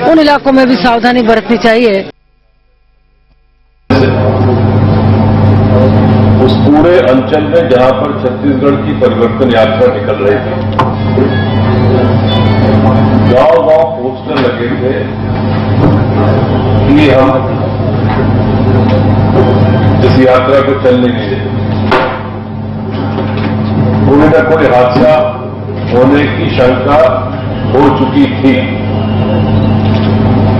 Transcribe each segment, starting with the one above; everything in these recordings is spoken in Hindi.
उन इलाकों में भी सावधानी बरतनी चाहिए। उस पूरे अंचल में जहां पर छत्तीसगढ़ की परिवर्तन यात्रा निकल रही थी, गांव-गांव पोस्टर लगे थे कि हम इस यात्रा को चलने नहीं देते। कोई न कोई हादसा होने की शंका हो चुकी थी।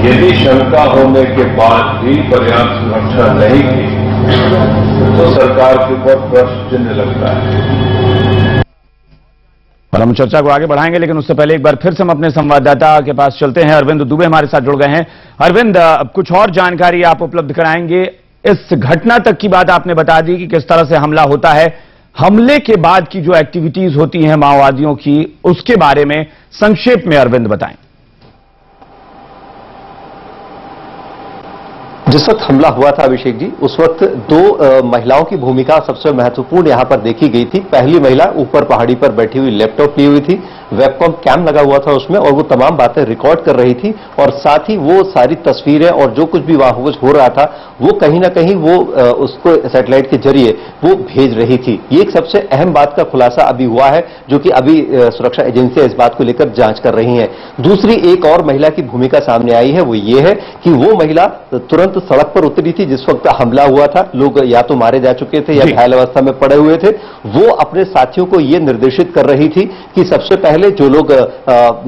यदि शंका होने के बाद भी पर्याप्त सुरक्षा नहीं थी तो सरकार के ऊपर प्रश्न चिन्ह लगता है। और हम चर्चा को आगे बढ़ाएंगे, लेकिन उससे पहले एक बार फिर से हम अपने संवाददाता के पास चलते हैं। अरविंद दुबे हमारे साथ जुड़ गए हैं। अरविंद, कुछ और जानकारी आप उपलब्ध कराएंगे। इस घटना तक की बात आपने बता दी कि किस तरह से हमला होता है, हमले के बाद की जो एक्टिविटीज होती हैं माओवादियों की, उसके बारे में संक्षेप में अरविंद बताएं। जिस वक्त हमला हुआ था अभिषेक जी, उस वक्त दो महिलाओं की भूमिका सबसे महत्वपूर्ण यहां पर देखी गई थी। पहली महिला ऊपर पहाड़ी पर बैठी हुई लैपटॉप ली हुई थी, वेबकॉम कैम लगा हुआ था उसमें, और वो तमाम बातें रिकॉर्ड कर रही थी और साथ ही वो सारी तस्वीरें और जो कुछ भी वहां कुछ हो रहा था वो कहीं ना कहीं वो उसको सैटेलाइट के जरिए वो भेज रही थी। ये एक सबसे अहम बात का खुलासा अभी हुआ है, जो कि अभी सुरक्षा एजेंसियां इस बात को लेकर जांच कर रही हैं। दूसरी एक और महिला की भूमिका सामने आई है, वो ये है कि वो महिला तुरंत सड़क पर उतरी थी जिस वक्त हमला हुआ था। लोग या तो मारे जा चुके थे या घायल अवस्था में पड़े हुए थे। वो अपने साथियों को ये निर्देशित कर रही थी कि सबसे पहले जो लोग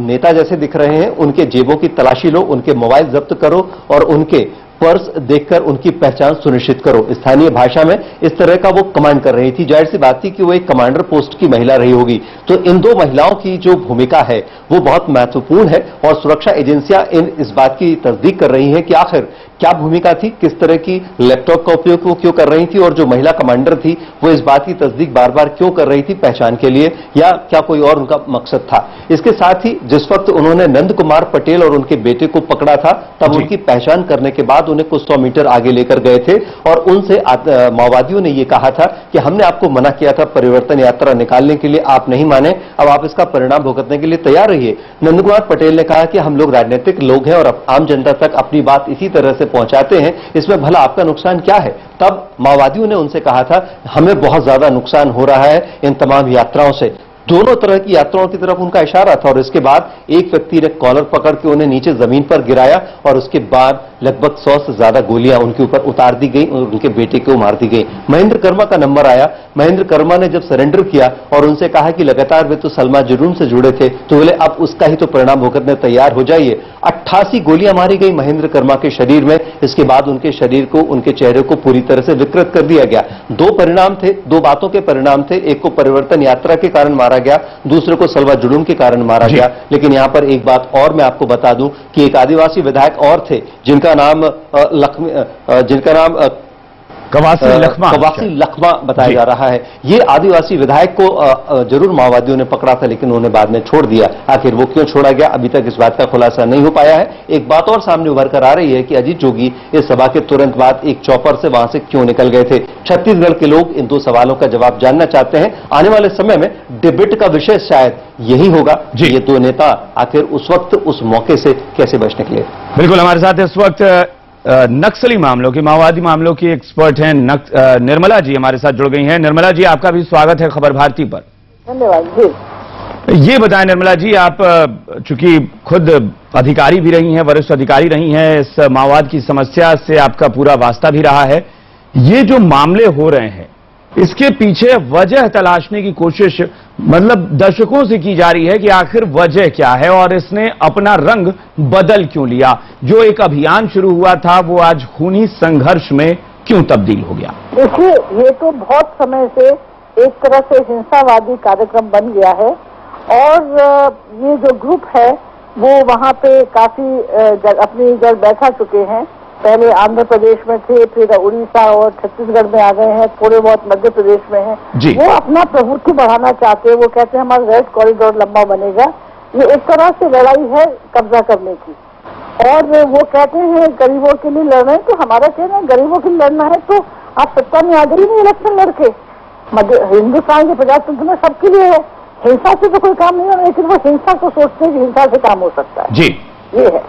नेता जैसे दिख रहे हैं उनके जेबों की तलाशी लो, उनके मोबाइल जब्त करो और उनके पर्स देखकर उनकी पहचान सुनिश्चित करो। स्थानीय भाषा में इस तरह का वो कमांड कर रही थी। जाहिर सी बात थी कि वो एक कमांडर पोस्ट की महिला रही होगी। तो इन दो महिलाओं की जो भूमिका है वो बहुत महत्वपूर्ण है और सुरक्षा एजेंसियां इस बात की तस्दीक कर रही हैं कि आखिर क्या भूमिका थी, किस तरह की लैपटॉप का उपयोग वो क्यों कर रही थी, और जो महिला कमांडर थी वो इस बात की तस्दीक बार बार क्यों कर रही थी, पहचान के लिए, या क्या कोई और उनका मकसद था। इसके साथ ही जिस वक्त उन्होंने नंद कुमार पटेल और उनके बेटे को पकड़ा था, तब उनकी पहचान करने के बाद उन्हें कुछ 100 मीटर आगे लेकर गए थे और उनसे माओवादियों ने यह कहा था कि हमने आपको मना किया था परिवर्तन यात्रा निकालने के लिए, आप नहीं माने, अब आप इसका परिणाम भुगतने के लिए तैयार रहिए। नंद कुमार पटेल ने कहा कि हम लोग राजनीतिक लोग हैं और आम जनता तक अपनी बात इसी तरह से पहुंचाते हैं, इसमें भला आपका नुकसान क्या है। तब माओवादियों ने उनसे कहा था हमें बहुत ज्यादा नुकसान हो रहा है इन तमाम यात्राओं से। दोनों तरह की यात्राओं की तरफ उनका इशारा था और इसके बाद एक व्यक्ति ने कॉलर पकड़ के उन्हें नीचे जमीन पर गिराया और उसके बाद लगभग 100 से ज्यादा गोलियां उनके ऊपर उतार दी गई और उनके बेटे को मार दी गई। महेंद्र कर्मा का नंबर आया। महेंद्र कर्मा ने जब सरेंडर किया और उनसे कहा कि लगातार वे तो सलमा जुलूम से जुड़े थे, तो बोले अब उसका ही तो परिणाम भुगतने तैयार हो जाइए। 88 गोलियां मारी गई महेंद्र कर्मा के शरीर में। इसके बाद उनके शरीर को, उनके चेहरे को पूरी तरह से विकृत कर दिया गया। दो परिणाम थे, दो बातों के परिणाम थे। एक को परिवर्तन यात्रा के कारण मारा गया, दूसरे को सलवा जुलूम के कारण मारा गया। लेकिन यहां पर एक बात और मैं आपको बता दूं कि एक आदिवासी विधायक और थे जिनका नाम कवासी लखमा बताया जा रहा है। ये आदिवासी विधायक को जरूर माओवादियों ने पकड़ा था, लेकिन उन्हें बाद में छोड़ दिया। आखिर वो क्यों छोड़ा गया, अभी तक इस बात का खुलासा नहीं हो पाया है। एक बात और सामने उभर कर आ रही है कि अजीत जोगी इस सभा के तुरंत बाद एक चौपर से वहां से क्यों निकल गए थे। छत्तीसगढ़ के लोग इन दो सवालों का जवाब जानना चाहते हैं। आने वाले समय में डिबेट का विषय शायद यही होगा कि ये दो नेता आखिर उस वक्त उस मौके से कैसे बच निकले। बिल्कुल, हमारे साथ इस वक्त नक्सली मामलों की, माओवादी मामलों की एक्सपर्ट हैं निर्मला जी हमारे साथ जुड़ गई हैं। निर्मला जी, आपका भी स्वागत है खबर भारती पर। धन्यवाद जी। ये बताएं निर्मला जी, आप चूंकि खुद अधिकारी भी रही हैं, वरिष्ठ अधिकारी रही हैं, इस माओवाद की समस्या से आपका पूरा वास्ता भी रहा है। ये जो मामले हो रहे हैं इसके पीछे वजह तलाशने की कोशिश मतलब दशकों से की जा रही है कि आखिर वजह क्या है और इसने अपना रंग बदल क्यों लिया। जो एक अभियान शुरू हुआ था वो आज खूनी संघर्ष में क्यों तब्दील हो गया। देखिए, ये तो बहुत समय से एक तरह से हिंसावादी कार्यक्रम बन गया है और ये जो ग्रुप है वो वहाँ पे काफी अपनी जड़ बैठा चुके हैं। पहले आंध्र प्रदेश में थे, फिर उड़ीसा और छत्तीसगढ़ में आ गए हैं, थोड़े बहुत मध्य प्रदेश में हैं। वो अपना प्रभुत्व बढ़ाना चाहते हैं। वो कहते हैं हमारा रेड कॉरिडोर लंबा बनेगा। ये एक तरह से लड़ाई है कब्जा करने की और वो कहते हैं गरीबों के लिए लड़ रहे हैं। तो हमारा कहना है गरीबों के लिए लड़ना है तो आप सत्ता में आ गई नहीं इलेक्शन लड़के। हिंदुस्तान के प्रजातंत्र में सबके लिए है, हिंसा से तो कोई काम नहीं हो, लेकिन वो हिंसा को सोचते हैं कि हिंसा से काम हो सकता है। जी, ये है।